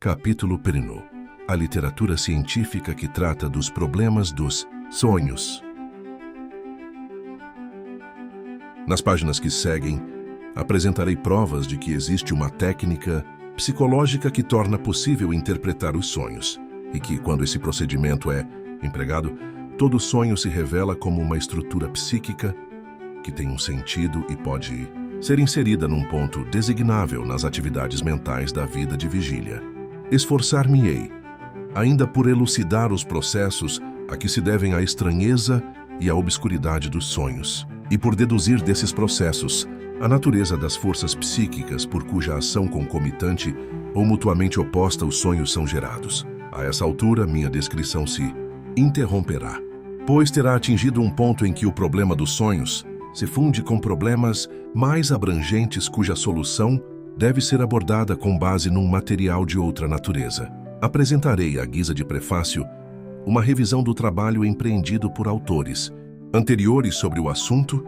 Capítulo I. A literatura científica que trata dos problemas dos sonhos. Nas páginas que seguem, apresentarei provas de que existe uma técnica psicológica que torna possível interpretar os sonhos, e que, quando esse procedimento é empregado, todo sonho se revela como uma estrutura psíquica que tem um sentido e pode ser inserida num ponto designável nas atividades mentais da vida de vigília. Esforçar-me-ei, ainda por elucidar os processos a que se devem a estranheza e a obscuridade dos sonhos, e por deduzir desses processos a natureza das forças psíquicas por cuja ação concomitante ou mutuamente oposta os sonhos são gerados. A essa altura, minha descrição se interromperá, pois terá atingido um ponto em que o problema dos sonhos se funde com problemas mais abrangentes cuja solução deve ser abordada com base num material de outra natureza. Apresentarei, à guisa de prefácio, uma revisão do trabalho empreendido por autores anteriores sobre o assunto,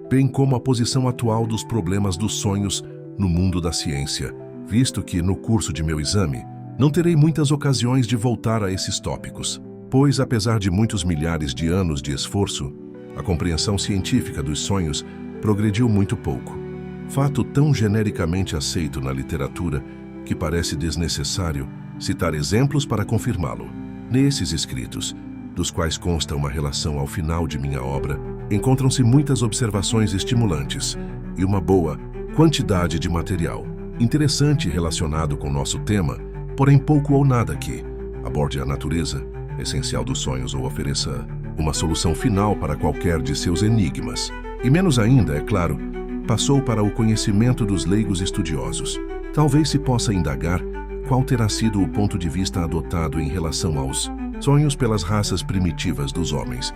bem como a posição atual dos problemas dos sonhos no mundo da ciência, visto que, no curso de meu exame, não terei muitas ocasiões de voltar a esses tópicos, pois, apesar de muitos milhares de anos de esforço, a compreensão científica dos sonhos progrediu muito pouco. Fato tão genericamente aceito na literatura que parece desnecessário citar exemplos para confirmá-lo. Nesses escritos, dos quais consta uma relação ao final de minha obra, encontram-se muitas observações estimulantes e uma boa quantidade de material interessante relacionado com nosso tema, porém pouco ou nada que aborde a natureza essencial dos sonhos ou ofereça uma solução final para qualquer de seus enigmas. E menos ainda, é claro, passou para o conhecimento dos leigos estudiosos. Talvez se possa indagar qual terá sido o ponto de vista adotado em relação aos sonhos pelas raças primitivas dos homens,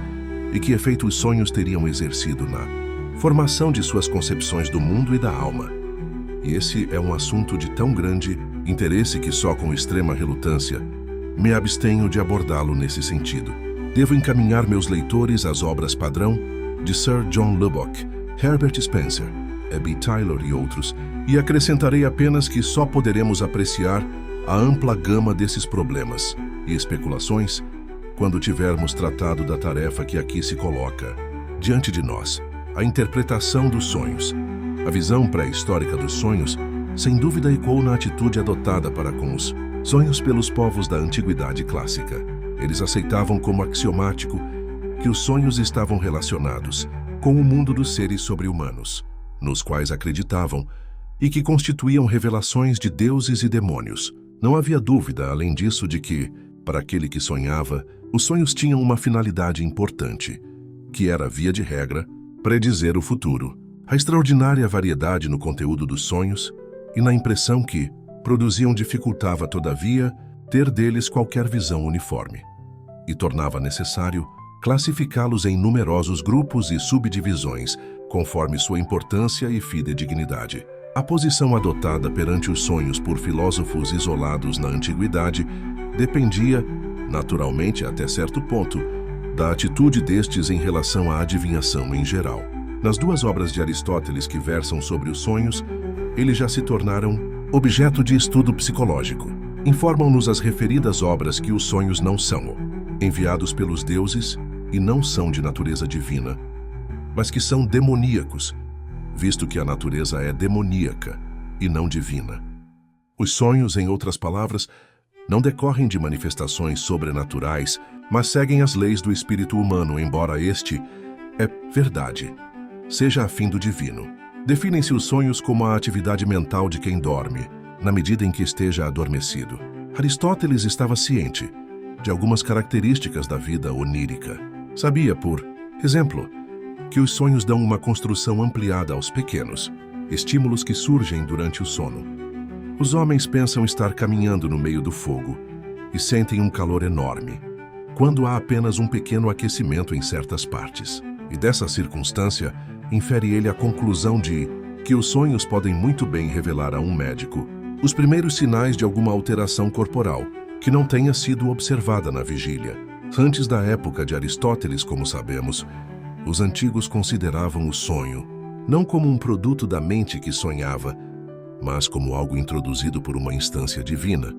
e que efeito os sonhos teriam exercido na formação de suas concepções do mundo e da alma. E esse é um assunto de tão grande interesse que só com extrema relutância me abstenho de abordá-lo nesse sentido. Devo encaminhar meus leitores às obras padrão de Sir John Lubbock, Herbert Spencer, Abby Taylor e outros, e acrescentarei apenas que só poderemos apreciar a ampla gama desses problemas e especulações quando tivermos tratado da tarefa que aqui se coloca diante de nós, a interpretação dos sonhos. A visão pré-histórica dos sonhos, sem dúvida, ecoou na atitude adotada para com os sonhos pelos povos da antiguidade clássica. Eles aceitavam como axiomático que os sonhos estavam relacionados com o mundo dos seres sobre-humanos, nos quais acreditavam, e que constituíam revelações de deuses e demônios. Não havia dúvida, além disso, de que, para aquele que sonhava, os sonhos tinham uma finalidade importante, que era, via de regra, predizer o futuro. A extraordinária variedade no conteúdo dos sonhos e na impressão que produziam dificultava, todavia, ter deles qualquer visão uniforme, e tornava necessário classificá-los em numerosos grupos e subdivisões, conforme sua importância e fidedignidade. A posição adotada perante os sonhos por filósofos isolados na antiguidade dependia, naturalmente até certo ponto, da atitude destes em relação à adivinhação em geral. Nas duas obras de Aristóteles que versam sobre os sonhos, eles já se tornaram objeto de estudo psicológico. Informam-nos as referidas obras que os sonhos não são enviados pelos deuses e não são de natureza divina, mas que são demoníacos, visto que a natureza é demoníaca e não divina. Os sonhos, em outras palavras, não decorrem de manifestações sobrenaturais, mas seguem as leis do espírito humano, embora este, é verdade, seja a fim do divino. Definem-se os sonhos como a atividade mental de quem dorme, na medida em que esteja adormecido. Aristóteles estava ciente de algumas características da vida onírica. Sabia, por exemplo, que os sonhos dão uma construção ampliada aos pequenos estímulos que surgem durante o sono. Os homens pensam estar caminhando no meio do fogo e sentem um calor enorme, quando há apenas um pequeno aquecimento em certas partes. E dessa circunstância, infere ele a conclusão de que os sonhos podem muito bem revelar a um médico os primeiros sinais de alguma alteração corporal que não tenha sido observada na vigília. Antes da época de Aristóteles, como sabemos, os antigos consideravam o sonho não como um produto da mente que sonhava, mas como algo introduzido por uma instância divina.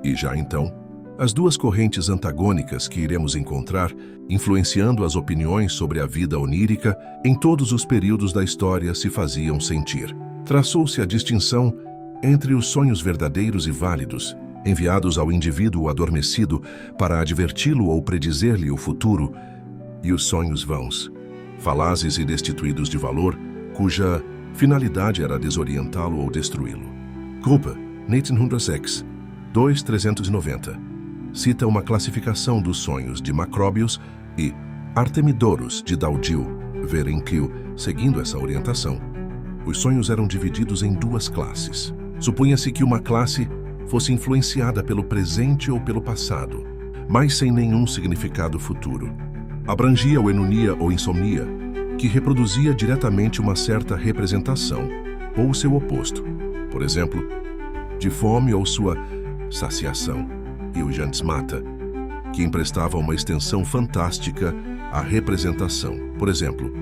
E já então, as duas correntes antagônicas que iremos encontrar, influenciando as opiniões sobre a vida onírica, em todos os períodos da história se faziam sentir. Traçou-se a distinção entre os sonhos verdadeiros e válidos, enviados ao indivíduo adormecido para adverti-lo ou predizer-lhe o futuro, e os sonhos vãos, falazes e destituídos de valor, cuja finalidade era desorientá-lo ou destruí-lo. Gruppe, 1906, 2.390, cita uma classificação dos sonhos de Macrobius e Artemidoros de Daudil, verem que, seguindo essa orientação, os sonhos eram divididos em duas classes. Supunha-se que uma classe fosse influenciada pelo presente ou pelo passado, mas sem nenhum significado futuro. Abrangia o enunia ou insomnia, que reproduzia diretamente uma certa representação, ou seu oposto, por exemplo, de fome ou sua saciação, e o jantsmata, que emprestava uma extensão fantástica à representação, por exemplo,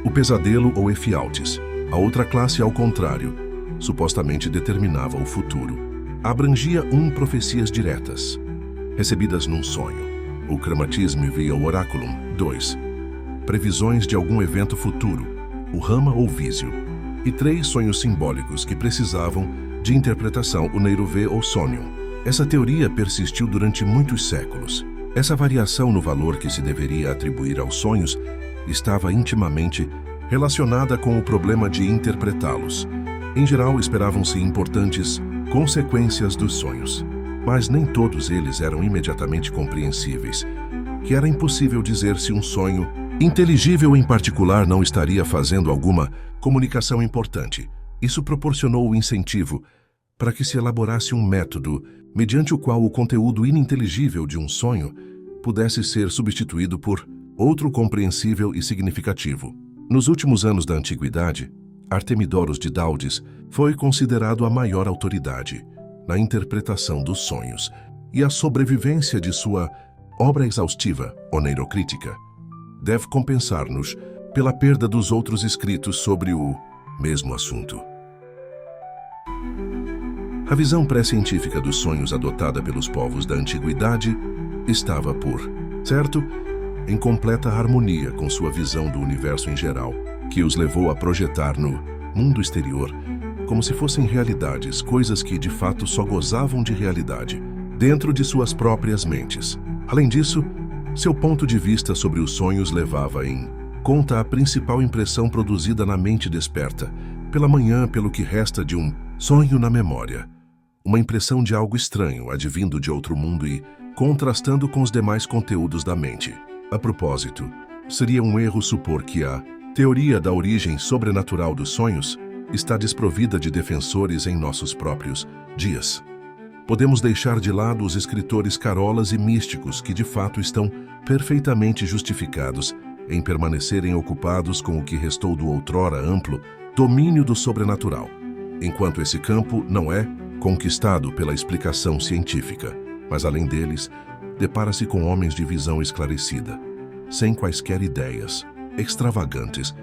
o pesadelo ou efialtes. A outra classe, ao contrário, supostamente determinava o futuro. Abrangia profecias diretas, recebidas num sonho, o crematismo via o oraculum. 2. Previsões de algum evento futuro, o rama ou vísio. E 3. Sonhos simbólicos que precisavam de interpretação, o neiruve ou sonium. Essa teoria persistiu durante muitos séculos. Essa variação no valor que se deveria atribuir aos sonhos estava intimamente relacionada com o problema de interpretá-los. Em geral, esperavam-se importantes consequências dos sonhos, mas nem todos eles eram imediatamente compreensíveis, que era impossível dizer se um sonho inteligível em particular não estaria fazendo alguma comunicação importante. Isso proporcionou o incentivo para que se elaborasse um método mediante o qual o conteúdo ininteligível de um sonho pudesse ser substituído por outro compreensível e significativo. Nos últimos anos da Antiguidade, Artemidoros de Daudis foi considerado a maior autoridade na interpretação dos sonhos, e a sobrevivência de sua obra exaustiva, Oneirocrítica, deve compensar-nos pela perda dos outros escritos sobre o mesmo assunto. A visão pré-científica dos sonhos adotada pelos povos da Antiguidade estava, por certo, em completa harmonia com sua visão do universo em geral, que os levou a projetar no mundo exterior como se fossem realidades, coisas que de fato só gozavam de realidade, dentro de suas próprias mentes. Além disso, seu ponto de vista sobre os sonhos levava em conta a principal impressão produzida na mente desperta, pela manhã, pelo que resta de um sonho na memória. Uma impressão de algo estranho, advindo de outro mundo e contrastando com os demais conteúdos da mente. A propósito, seria um erro supor que a teoria da origem sobrenatural dos sonhos está desprovida de defensores em nossos próprios dias. Podemos deixar de lado os escritores carolas e místicos que de fato estão perfeitamente justificados em permanecerem ocupados com o que restou do outrora amplo domínio do sobrenatural, enquanto esse campo não é conquistado pela explicação científica, mas além deles, depara-se com homens de visão esclarecida, sem quaisquer ideias extravagantes,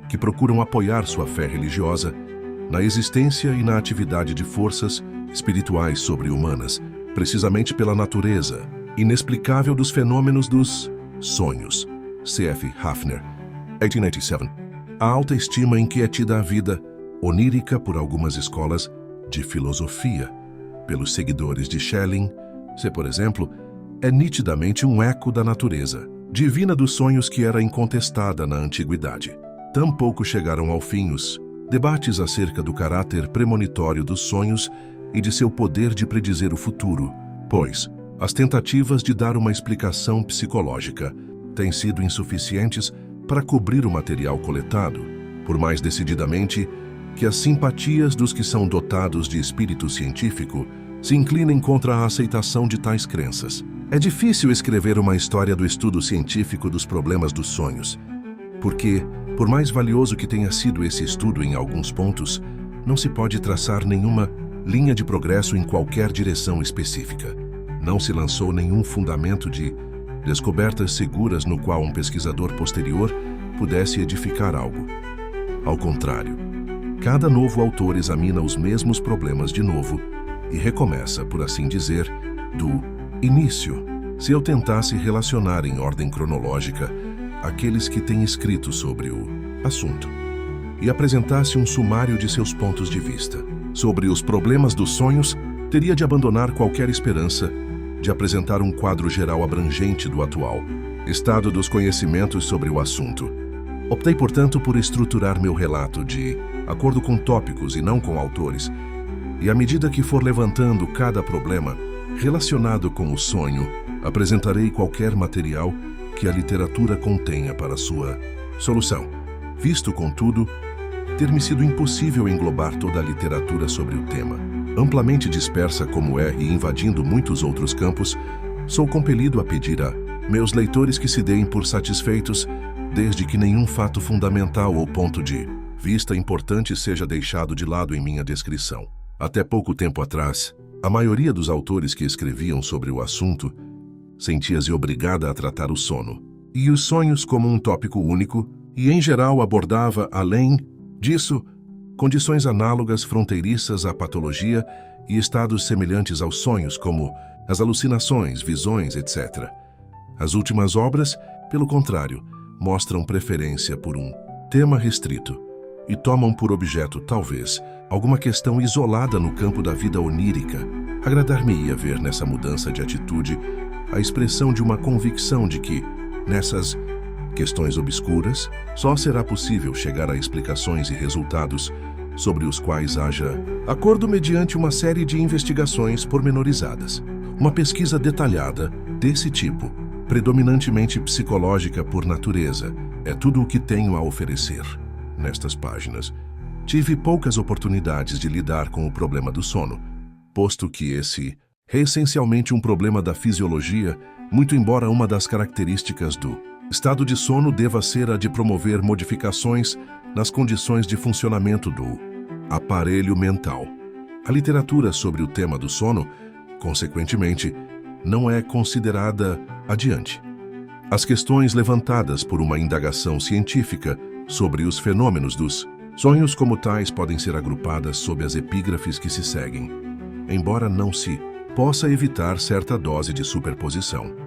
que procuram apoiar sua fé religiosa na existência e na atividade de forças espirituais sobre-humanas, precisamente pela natureza inexplicável dos fenômenos dos sonhos. C.F. Hafner, 1887. A alta estima em que é tida a vida onírica por algumas escolas de filosofia, pelos seguidores de Schelling, por exemplo, é nitidamente um eco da natureza divina dos sonhos que era incontestada na antiguidade. Tampouco chegaram ao fim os debates acerca do caráter premonitório dos sonhos e de seu poder de predizer o futuro, pois as tentativas de dar uma explicação psicológica têm sido insuficientes para cobrir o material coletado, por mais decididamente que as simpatias dos que são dotados de espírito científico se inclinem contra a aceitação de tais crenças. É difícil escrever uma história do estudo científico dos problemas dos sonhos, porque, por mais valioso que tenha sido esse estudo em alguns pontos, não se pode traçar nenhuma linha de progresso em qualquer direção específica. Não se lançou nenhum fundamento de descobertas seguras no qual um pesquisador posterior pudesse edificar algo. Ao contrário, cada novo autor examina os mesmos problemas de novo e recomeça, por assim dizer, do início, se eu tentasse relacionar em ordem cronológica aqueles que têm escrito sobre o assunto e apresentasse um sumário de seus pontos de vista sobre os problemas dos sonhos, teria de abandonar qualquer esperança de apresentar um quadro geral abrangente do atual estado dos conhecimentos sobre o assunto. Optei, portanto, por estruturar meu relato de acordo com tópicos e não com autores, e à medida que for levantando cada problema relacionado com o sonho, apresentarei qualquer material que a literatura contenha para sua solução, visto, contudo, ter me sido impossível englobar toda a literatura sobre o tema. Amplamente dispersa como é e invadindo muitos outros campos, sou compelido a pedir a meus leitores que se deem por satisfeitos, desde que nenhum fato fundamental ou ponto de vista importante seja deixado de lado em minha descrição. Até pouco tempo atrás, a maioria dos autores que escreviam sobre o assunto sentia-se obrigada a tratar o sono e os sonhos como um tópico único e, em geral, abordava, além disso, condições análogas fronteiriças à patologia e estados semelhantes aos sonhos, como as alucinações, visões, etc. As últimas obras, pelo contrário, mostram preferência por um tema restrito e tomam por objeto, talvez, alguma questão isolada no campo da vida onírica. Agradar-me-ia ver nessa mudança de atitude a expressão de uma convicção de que, nessas questões obscuras, só será possível chegar a explicações e resultados sobre os quais haja acordo mediante uma série de investigações pormenorizadas. Uma pesquisa detalhada desse tipo, predominantemente psicológica por natureza, é tudo o que tenho a oferecer. Nestas páginas, tive poucas oportunidades de lidar com o problema do sono, posto que esse é essencialmente um problema da fisiologia, muito embora uma das características do estado de sono deva ser a de promover modificações nas condições de funcionamento do aparelho mental. A literatura sobre o tema do sono, consequentemente, não é considerada adiante. As questões levantadas por uma indagação científica sobre os fenômenos dos sonhos como tais podem ser agrupadas sob as epígrafes que se seguem, embora não se possa evitar certa dose de superposição.